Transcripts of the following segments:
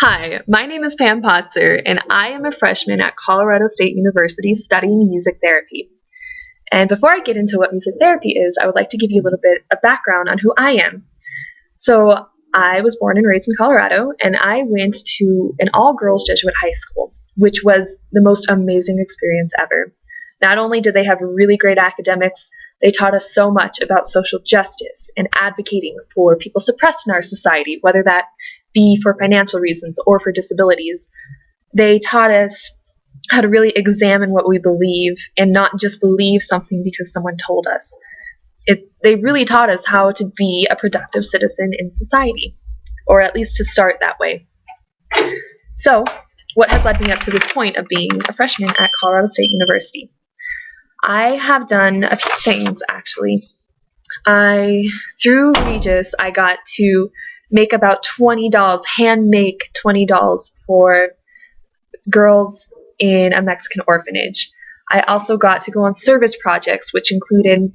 Hi, my name is Pam Potzer, and I am a freshman at Colorado State University studying music therapy. And before I get into what music therapy is, I would like to give you a little bit of background on who I am. So, I was born and raised in Colorado, and I went to an all-girls Jesuit high school, which was the most amazing experience ever. Not only did they have really great academics, they taught us so much about social justice and advocating for people suppressed in our society, whether that be for financial reasons or for disabilities. They taught us how to really examine what we believe and not just believe something because someone told us. They really taught us how to be a productive citizen in society, or at least to start that way. So, what has led me up to this point of being a freshman at Colorado State University? I have done a few things, actually. Through Regis, I got to make about $20, hand make $20 for girls in a Mexican orphanage. I also got to go on service projects, which included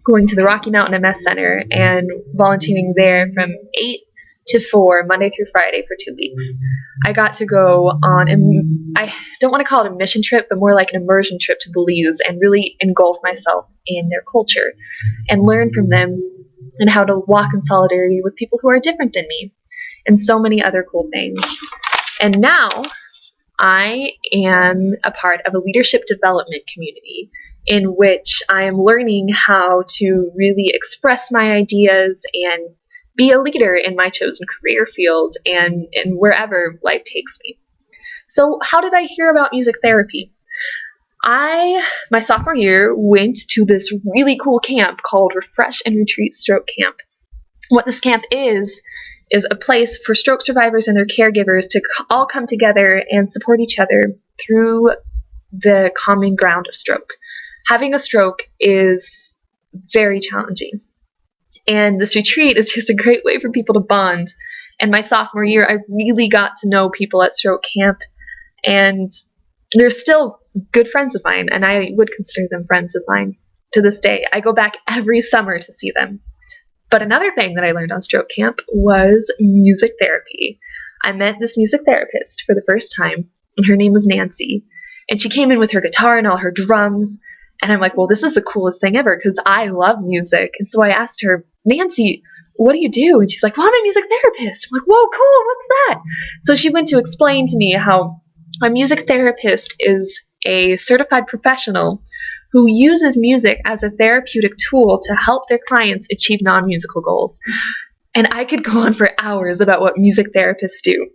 going to the Rocky Mountain MS Center and volunteering there from 8 to 4, Monday through Friday for 2 weeks. I got to go on, I don't want to call it a mission trip, but more like an immersion trip to Belize and really engulf myself in their culture and learn from them and how to walk in solidarity with people who are different than me and so many other cool things. And now I am a part of a leadership development community in which I am learning how to really express my ideas and be a leader in my chosen career field and wherever life takes me. So how did I hear about music therapy? My sophomore year, went to this really cool camp called Refresh and Retreat Stroke Camp. What this camp is a place for stroke survivors and their caregivers to all come together and support each other through the common ground of stroke. Having a stroke is very challenging, and this retreat is just a great way for people to bond. And my sophomore year, I really got to know people at stroke camp, and they're still good friends of mine, and I would consider them friends of mine to this day. I go back every summer to see them. But another thing that I learned on stroke camp was music therapy. I met this music therapist for the first time, and her name was Nancy. And she came in with her guitar and all her drums, and I'm like, well, this is the coolest thing ever because I love music. And so I asked her, Nancy, what do you do? And she's like, well, I'm a music therapist. I'm like, whoa, cool, what's that? So she went to explain to me how a music therapist is a certified professional who uses music as a therapeutic tool to help their clients achieve non-musical goals. And I could go on for hours about what music therapists do.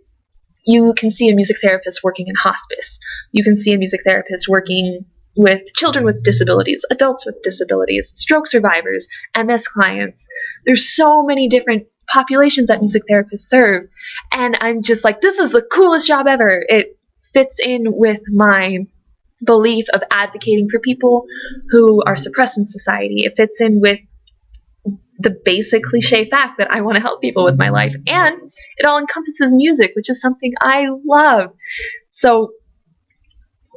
You can see a music therapist working in hospice. You can see a music therapist working with children with disabilities, adults with disabilities, stroke survivors, MS clients. There's so many different populations that music therapists serve. And I'm just like, this is the coolest job ever. It fits in with my belief of advocating for people who are suppressed in society. It fits in with the basic cliche fact that I want to help people with my life. And it all encompasses music, which is something I love. So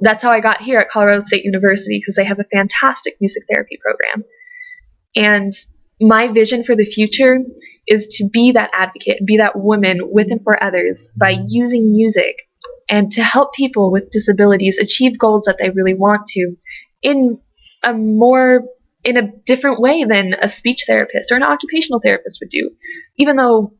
that's how I got here at Colorado State University, because they have a fantastic music therapy program. And my vision for the future is to be that advocate, be that woman with and for others by using music and to help people with disabilities achieve goals that they really want to in a different way than a speech therapist or an occupational therapist would do. Even though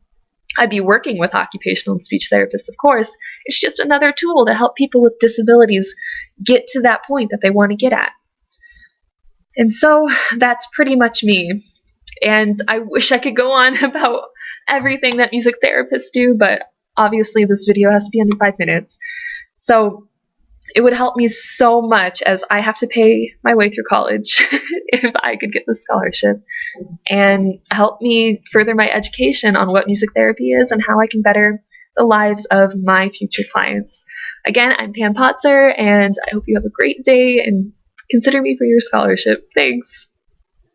I'd be working with occupational and speech therapists, of course, it's just another tool to help people with disabilities get to that point that they want to get at. And so that's pretty much me. And I wish I could go on about everything that music therapists do, but obviously this video has to be under 5 minutes. So it would help me so much as I have to pay my way through college if I could get the scholarship, and help me further my education on what music therapy is and how I can better the lives of my future clients. Again, I'm Pam Potzer, and I hope you have a great day and consider me for your scholarship. Thanks.